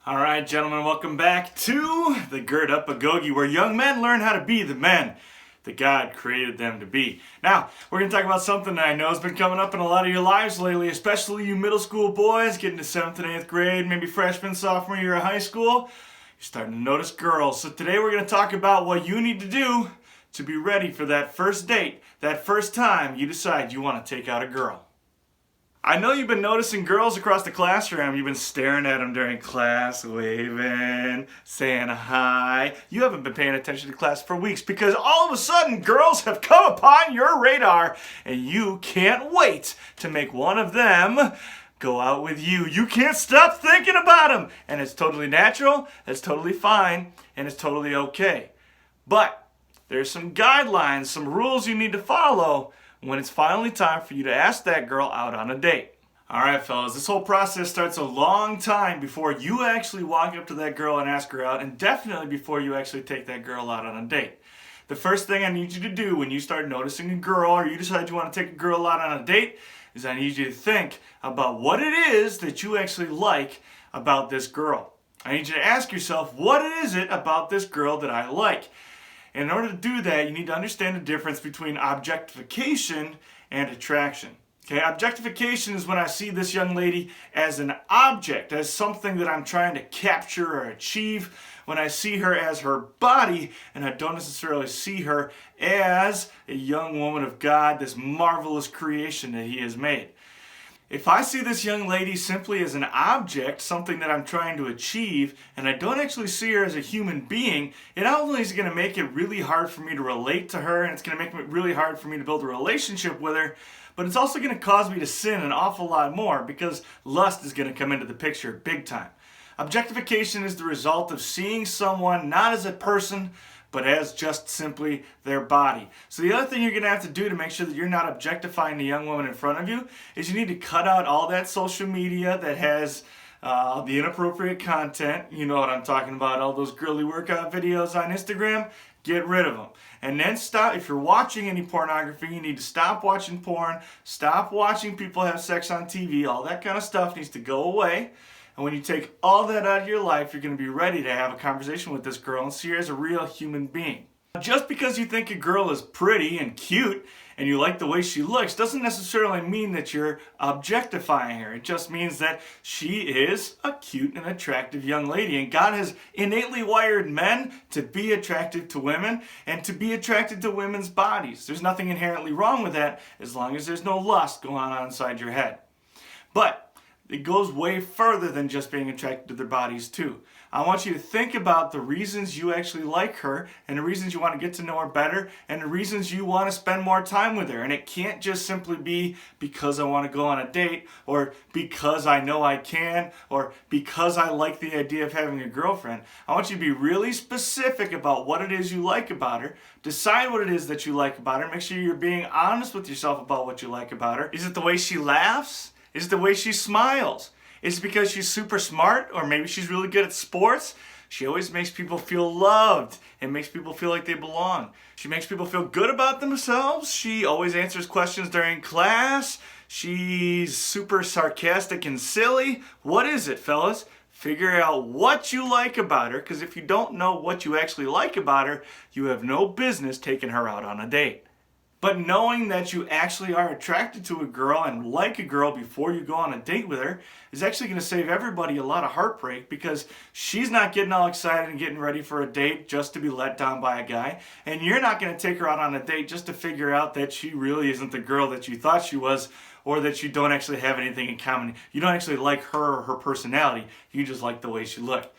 Alright, gentlemen, welcome back to the Gird Up Agogi, where young men learn how to be the men that God created them to be. Now, we're going to talk about something that I know has been coming up in a lot of your lives lately, especially you middle school boys getting to 7th and 8th grade, maybe freshman, sophomore year of high school. You're starting to notice girls. So today we're going to talk about what you need to do to be ready for that first date, that first time you decide you want to take out a girl. I know you've been noticing girls across the classroom. You've been staring at them during class, waving, saying hi. You haven't been paying attention to class for weeks because all of a sudden girls have come upon your radar and you can't wait to make one of them go out with you. You can't stop thinking about them. And it's totally natural, it's totally fine, and it's totally okay. But there's some guidelines, some rules you need to follow when it's finally time for you to ask that girl out on a date. Alright fellas, this whole process starts a long time before you actually walk up to that girl and ask her out, and definitely before you actually take that girl out on a date. The first thing I need you to do when you start noticing a girl or you decide you want to take a girl out on a date is I need you to think about what it is that you actually like about this girl. I need you to ask yourself, what is it about this girl that I like? And in order to do that, you need to understand the difference between objectification and attraction. Okay, objectification is when I see this young lady as an object, as something that I'm trying to capture or achieve. When I see her as her body, and I don't necessarily see her as a young woman of God, this marvelous creation that He has made. If I see this young lady simply as an object, something that I'm trying to achieve, and I don't actually see her as a human being, it not only is going to make it really hard for me to relate to her, and it's going to make it really hard for me to build a relationship with her, but it's also going to cause me to sin an awful lot more because lust is going to come into the picture big time. Objectification is the result of seeing someone not as a person, but as just simply their body. So the other thing you're going to have to do to make sure that you're not objectifying the young woman in front of you is you need to cut out all that social media that has the inappropriate content. You know what I'm talking about, all those girly workout videos on Instagram. Get rid of them. And then stop. If you're watching any pornography, you need to stop watching porn, stop watching people have sex on TV, all that kind of stuff needs to go away. And when you take all that out of your life, you're going to be ready to have a conversation with this girl and see her as a real human being. Just because you think a girl is pretty and cute and you like the way she looks doesn't necessarily mean that you're objectifying her. It just means that she is a cute and attractive young lady. And God has innately wired men to be attractive to women and to be attracted to women's bodies. There's nothing inherently wrong with that as long as there's no lust going on inside your head. But it goes way further than just being attracted to their bodies too. I want you to think about the reasons you actually like her and the reasons you want to get to know her better and the reasons you want to spend more time with her. And it can't just simply be because I want to go on a date or because I know I can or because I like the idea of having a girlfriend. I want you to be really specific about what it is you like about her. Decide what it is that you like about her. Make sure you're being honest with yourself about what you like about her. Is it the way she laughs? Is it the way she smiles? Is it because she's super smart or maybe she's really good at sports? She always makes people feel loved and makes people feel like they belong. She makes people feel good about themselves. She always answers questions during class. She's super sarcastic and silly. What is it, fellas? Figure out what you like about her, because if you don't know what you actually like about her, you have no business taking her out on a date. But knowing that you actually are attracted to a girl and like a girl before you go on a date with her is actually going to save everybody a lot of heartbreak because she's not getting all excited and getting ready for a date just to be let down by a guy. And you're not going to take her out on a date just to figure out that she really isn't the girl that you thought she was or that you don't actually have anything in common. You don't actually like her or her personality. You just like the way she looked.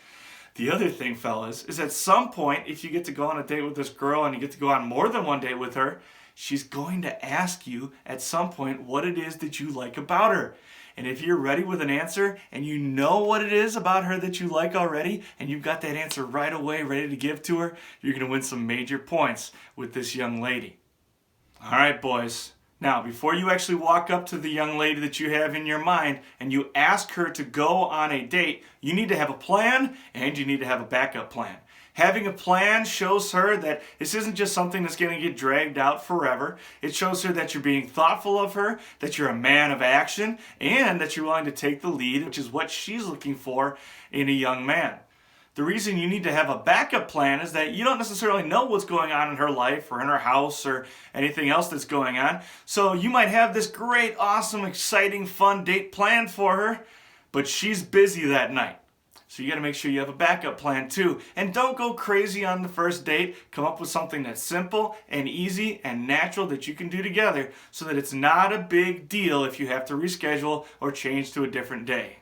The other thing, fellas, is at some point, if you get to go on a date with this girl and you get to go on more than one date with her, she's going to ask you at some point what it is that you like about her. And if you're ready with an answer and you know what it is about her that you like already and you've got that answer right away ready to give to her, you're going to win some major points with this young lady. All right, boys, Now, before you actually walk up to the young lady that you have in your mind and you ask her to go on a date, you need to have a plan and you need to have a backup plan. Having a plan shows her that this isn't just something that's going to get dragged out forever. It shows her that you're being thoughtful of her, that you're a man of action, and that you're willing to take the lead, which is what she's looking for in a young man. The reason you need to have a backup plan is that you don't necessarily know what's going on in her life or in her house or anything else that's going on. So you might have this great, awesome, exciting, fun date planned for her, but she's busy that night. So you got to make sure you have a backup plan too. And don't go crazy on the first date. Come up with something that's simple and easy and natural that you can do together so that it's not a big deal if you have to reschedule or change to a different day.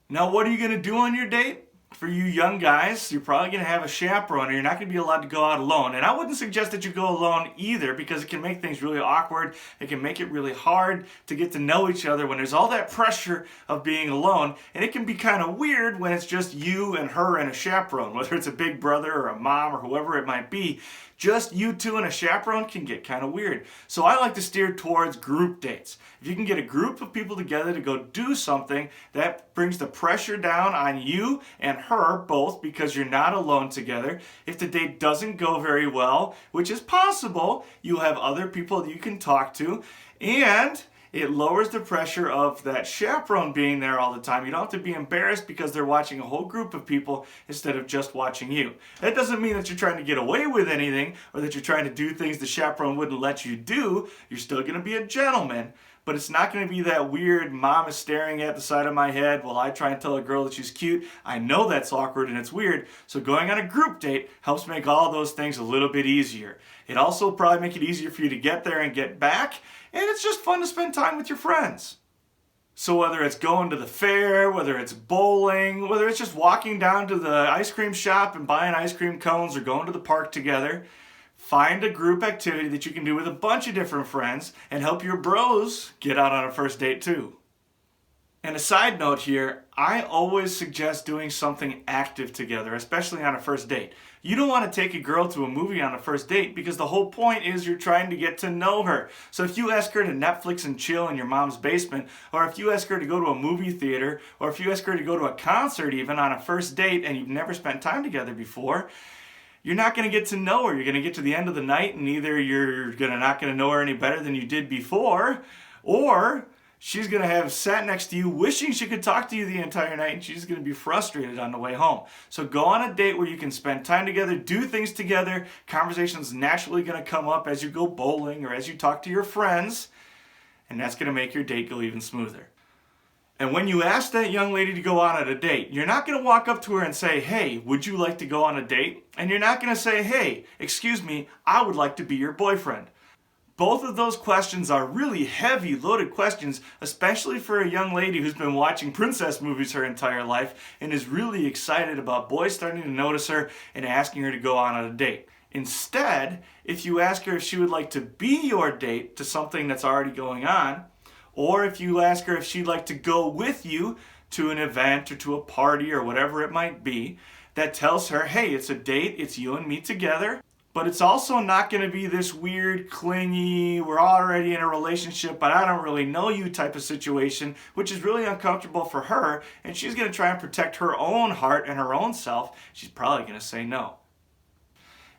Now, what are you going to do on your date? For you young guys, you're probably going to have a chaperone, or you're not going to be allowed to go out alone. And I wouldn't suggest that you go alone either, because it can make things really awkward. It can make it really hard to get to know each other when there's all that pressure of being alone. And it can be kind of weird when it's just you and her and a chaperone, whether it's a big brother or a mom or whoever it might be. Just you two and a chaperone can get kind of weird. So I like to steer towards group dates. If you can get a group of people together to go do something, that brings the pressure down on you and her both, because you're not alone together. If the date doesn't go very well, which is possible, you'll have other people that you can talk to, and it lowers the pressure of that chaperone being there all the time. You don't have to be embarrassed because they're watching a whole group of people instead of just watching you. That doesn't mean that you're trying to get away with anything or that you're trying to do things the chaperone wouldn't let you do. You're still going to be a gentleman, but it's not going to be that weird mom is staring at the side of my head while I try and tell a girl that she's cute. I know that's awkward and it's weird, so going on a group date helps make all those things a little bit easier. It also will probably make it easier for you to get there and get back, and it's just fun to spend time with your friends. So whether it's going to the fair, whether it's bowling, whether it's just walking down to the ice cream shop and buying ice cream cones or going to the park together, find a group activity that you can do with a bunch of different friends and help your bros get out on a first date too. And a side note here, I always suggest doing something active together, especially on a first date. You don't want to take a girl to a movie on a first date because the whole point is you're trying to get to know her. So if you ask her to Netflix and chill in your mom's basement, or if you ask her to go to a movie theater, or if you ask her to go to a concert even on a first date and you've never spent time together before, you're not going to get to know her. You're going to get to the end of the night and either you're not going to know her any better than you did before, or she's going to have sat next to you wishing she could talk to you the entire night, and she's going to be frustrated on the way home. So go on a date where you can spend time together, do things together. Conversation's naturally going to come up as you go bowling or as you talk to your friends, and that's going to make your date go even smoother. And when you ask that young lady to go on a date, you're not going to walk up to her and say, "Hey, would you like to go on a date?" And you're not going to say, "Hey, excuse me, I would like to be your boyfriend." Both of those questions are really heavy, loaded questions, especially for a young lady who's been watching princess movies her entire life and is really excited about boys starting to notice her and asking her to go on a date. Instead, if you ask her if she would like to be your date to something that's already going on, or if you ask her if she'd like to go with you to an event or to a party or whatever it might be, that tells her, hey, it's a date, it's you and me together. But it's also not going to be this weird, clingy, we're already in a relationship, but I don't really know you type of situation, which is really uncomfortable for her, and she's going to try and protect her own heart and her own self. She's probably going to say no.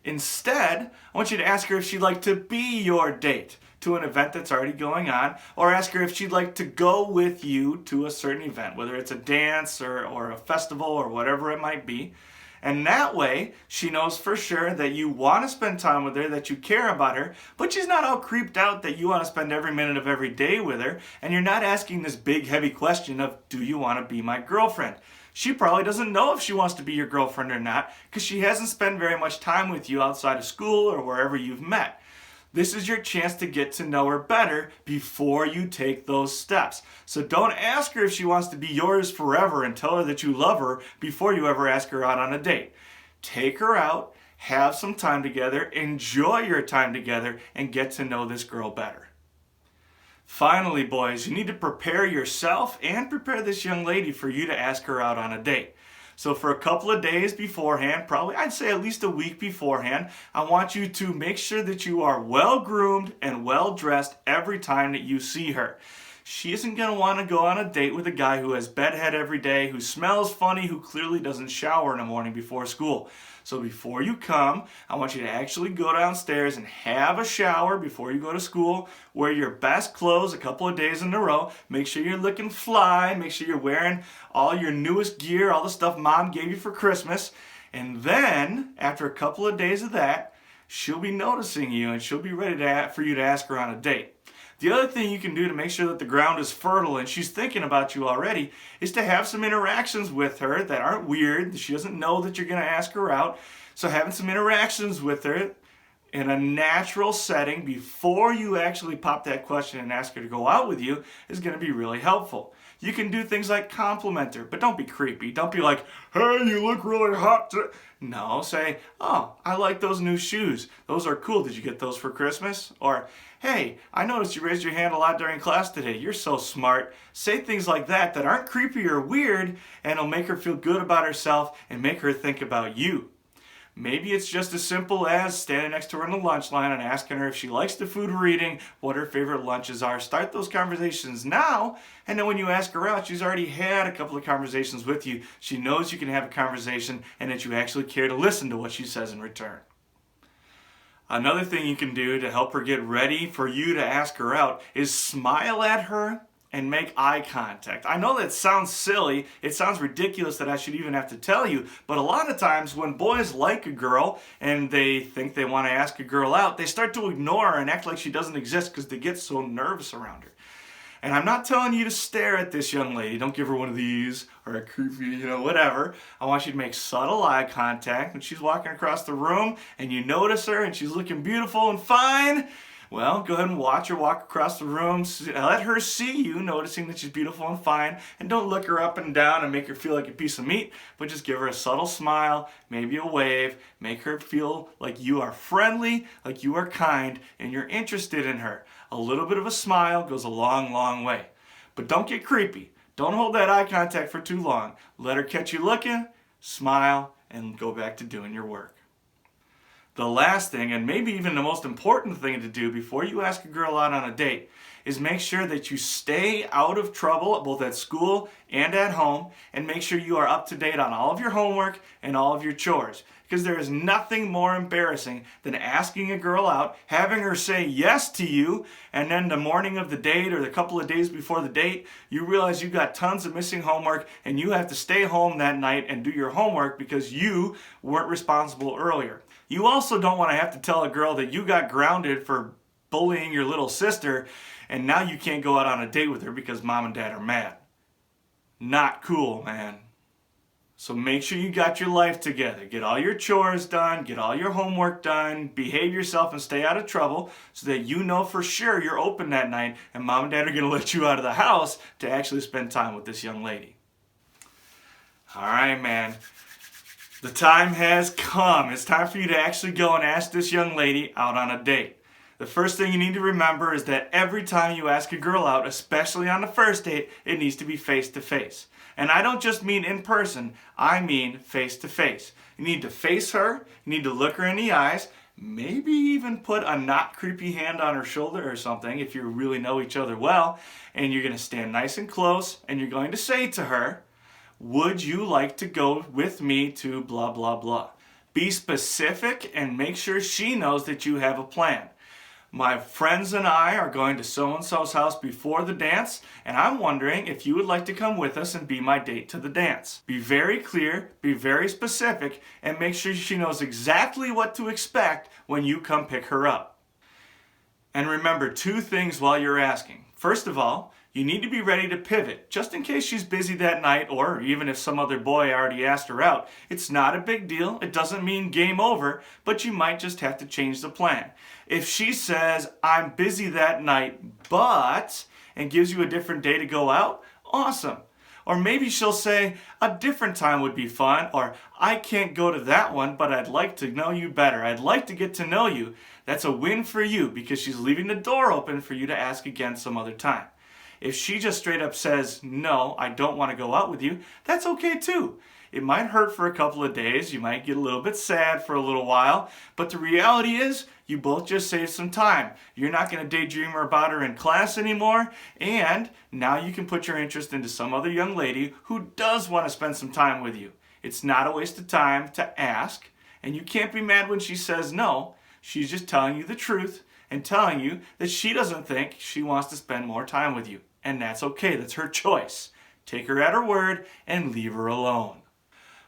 Instead, I want you to ask her if she'd like to be your date to an event that's already going on, or ask her if she'd like to go with you to a certain event, whether it's a dance or a festival or whatever it might be. And that way, she knows for sure that you want to spend time with her, that you care about her, but she's not all creeped out that you want to spend every minute of every day with her, and you're not asking this big, heavy question of, do you want to be my girlfriend? She probably doesn't know if she wants to be your girlfriend or not, because she hasn't spent very much time with you outside of school or wherever you've met. This is your chance to get to know her better before you take those steps. So don't ask her if she wants to be yours forever and tell her that you love her before you ever ask her out on a date. Take her out, have some time together, enjoy your time together, and get to know this girl better. Finally, boys, you need to prepare yourself and prepare this young lady for you to ask her out on a date. So for a couple of days beforehand, probably I'd say at least a week beforehand, I want you to make sure that you are well groomed and well dressed every time that you see her. She isn't going to want to go on a date with a guy who has bedhead every day, who smells funny, who clearly doesn't shower in the morning before school. So before you come, I want you to actually go downstairs and have a shower before you go to school. Wear your best clothes a couple of days in a row. Make sure you're looking fly. Make sure you're wearing all your newest gear, all the stuff Mom gave you for Christmas. And then, after a couple of days of that, she'll be noticing you and she'll be ready for you to ask her on a date. The other thing you can do to make sure that the ground is fertile and she's thinking about you already is to have some interactions with her that aren't weird. She doesn't know that you're going to ask her out. So having some interactions with her in a natural setting before you actually pop that question and ask her to go out with you is going to be really helpful. You can do things like compliment her, but don't be creepy. Don't be like, hey, you look really hot today. No, say, oh, I like those new shoes. Those are cool. Did you get those for Christmas? Or, hey, I noticed you raised your hand a lot during class today. You're so smart. Say things like that aren't creepy or weird, and it'll make her feel good about herself and make her think about you. Maybe it's just as simple as standing next to her in the lunch line and asking her if she likes the food we're eating, what her favorite lunches are. Start those conversations now, and then when you ask her out, she's already had a couple of conversations with you. She knows you can have a conversation and that you actually care to listen to what she says in return. Another thing you can do to help her get ready for you to ask her out is smile at her and make eye contact. I know that sounds silly, it sounds ridiculous that I should even have to tell you, but a lot of times when boys like a girl and they think they want to ask a girl out, they start to ignore her and act like she doesn't exist because they get so nervous around her. And I'm not telling you to stare at this young lady. Don't give her one of these or a creepy, whatever. I want you to make subtle eye contact when she's walking across the room and you notice her and she's looking beautiful and fine. Well, go ahead and watch her walk across the room. Let her see you, noticing that she's beautiful and fine. And don't look her up and down and make her feel like a piece of meat, but just give her a subtle smile, maybe a wave. Make her feel like you are friendly, like you are kind, and you're interested in her. A little bit of a smile goes a long, long way. But don't get creepy. Don't hold that eye contact for too long. Let her catch you looking, smile, and go back to doing your work. The last thing, and maybe even the most important thing to do before you ask a girl out on a date, is make sure that you stay out of trouble both at school and at home, and make sure you are up to date on all of your homework and all of your chores. Because there is nothing more embarrassing than asking a girl out, having her say yes to you, and then the morning of the date or the couple of days before the date, you realize you got tons of missing homework and you have to stay home that night and do your homework because you weren't responsible earlier. You also don't want to have to tell a girl that you got grounded for bullying your little sister and now you can't go out on a date with her because mom and dad are mad. Not cool, man. So make sure you got your life together. Get all your chores done, get all your homework done, behave yourself and stay out of trouble so that you know for sure you're open that night and mom and dad are going to let you out of the house to actually spend time with this young lady. All right, man. The time has come. It's time for you to actually go and ask this young lady out on a date. The first thing you need to remember is that every time you ask a girl out, especially on the first date, it needs to be face to face. And I don't just mean in person, I mean face to face. You need to face her, you need to look her in the eyes, maybe even put a not creepy hand on her shoulder or something if you really know each other well, and you're going to stand nice and close and you're going to say to her, would you like to go with me to blah, blah, blah? Be specific and make sure she knows that you have a plan. My friends and I are going to so-and-so's house before the dance, and I'm wondering if you would like to come with us and be my date to the dance. Be very clear, be very specific, and make sure she knows exactly what to expect when you come pick her up. And remember 2 things while you're asking. First of all, you need to be ready to pivot, just in case she's busy that night, or even if some other boy already asked her out. It's not a big deal, it doesn't mean game over, but you might just have to change the plan. If she says, I'm busy that night, but, and gives you a different day to go out, awesome. Or maybe she'll say, a different time would be fun, or I can't go to that one, but I'd like to know you better. I'd like to get to know you. That's a win for you because she's leaving the door open for you to ask again some other time. If she just straight up says, no, I don't want to go out with you, that's okay too. It might hurt for a couple of days. You might get a little bit sad for a little while. But the reality is, you both just saved some time. You're not going to daydream about her in class anymore. And now you can put your interest into some other young lady who does want to spend some time with you. It's not a waste of time to ask. And you can't be mad when she says no. She's just telling you the truth and telling you that she doesn't think she wants to spend more time with you. And that's okay. That's her choice. Take her at her word and leave her alone.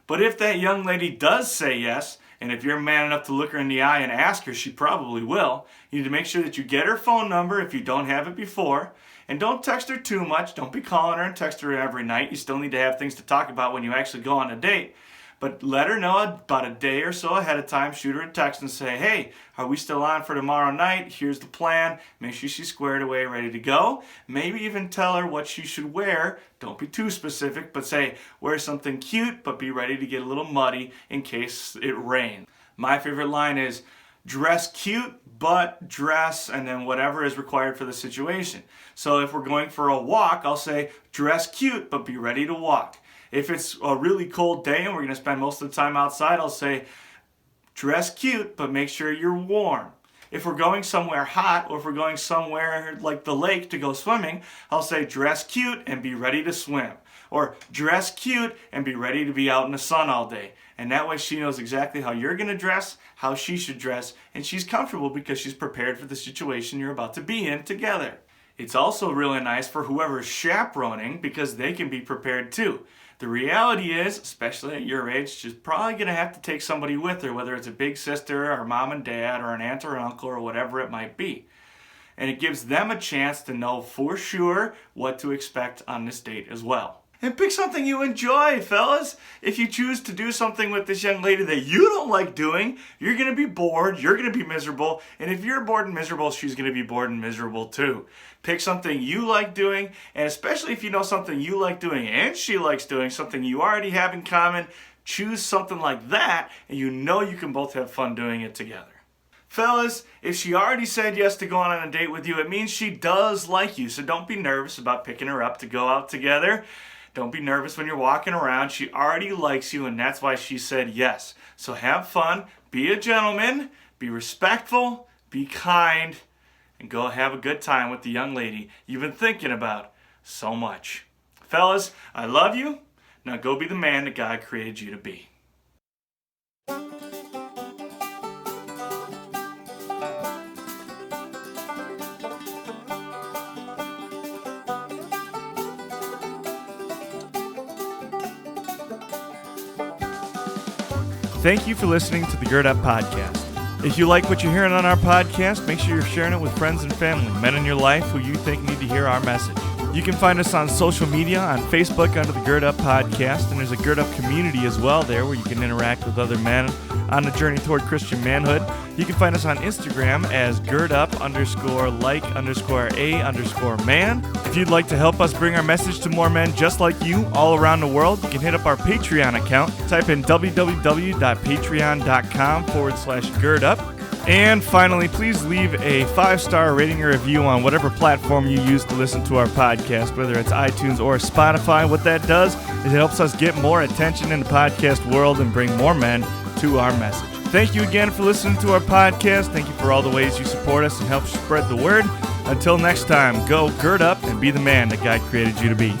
But if that young lady does say yes, and if you're man enough to look her in the eye and ask her, she probably will. You need to make sure that you get her phone number if you don't have it before. And don't text her too much. Don't be calling her and text her every night. You still need to have things to talk about when you actually go on a date. But let her know about a day or so ahead of time. Shoot her a text and say, hey, are we still on for tomorrow night? Here's the plan. Make sure she's squared away, ready to go. Maybe even tell her what she should wear. Don't be too specific, but say, wear something cute, but be ready to get a little muddy in case it rains. My favorite line is, dress cute, but dress, and then whatever is required for the situation. So if we're going for a walk, I'll say, dress cute, but be ready to walk. If it's a really cold day and we're going to spend most of the time outside, I'll say, dress cute, but make sure you're warm. If we're going somewhere hot, or if we're going somewhere like the lake to go swimming, I'll say, dress cute and be ready to swim. Or dress cute and be ready to be out in the sun all day. And that way she knows exactly how you're going to dress, how she should dress, and she's comfortable because she's prepared for the situation you're about to be in together. It's also really nice for whoever's chaperoning because they can be prepared too. The reality is, especially at your age, she's probably going to have to take somebody with her, whether it's a big sister or mom and dad or an aunt or uncle or whatever it might be. And it gives them a chance to know for sure what to expect on this date as well. And pick something you enjoy, fellas. If you choose to do something with this young lady that you don't like doing, you're going to be bored, you're going to be miserable, and if you're bored and miserable, she's going to be bored and miserable too. Pick something you like doing, and especially if you know something you like doing and she likes doing, something you already have in common, choose something like that, and you know you can both have fun doing it together. Fellas, if she already said yes to going on a date with you, it means she does like you, so don't be nervous about picking her up to go out together. Don't be nervous when you're walking around. She already likes you, and that's why she said yes. So have fun, be a gentleman, be respectful, be kind, and go have a good time with the young lady you've been thinking about so much. Fellas, I love you. Now go be the man that God created you to be. Thank you for listening to the Gird Up Podcast. If you like what you're hearing on our podcast, make sure you're sharing it with friends and family, men in your life who you think need to hear our message. You can find us on social media, on Facebook under the Gird Up Podcast, and there's a Gird Up community as well there where you can interact with other men on the journey toward Christian manhood. You can find us on Instagram as girdup_like_a_man. If you'd like to help us bring our message to more men just like you all around the world, you can hit up our Patreon account. Type in www.patreon.com/girdup. And finally, please leave a 5-star rating or review on whatever platform you use to listen to our podcast, whether it's iTunes or Spotify. What that does is it helps us get more attention in the podcast world and bring more men to our message. Thank you again for listening to our podcast. Thank you for all the ways you support us and help spread the word. Until next time, go gird up and be the man that God created you to be.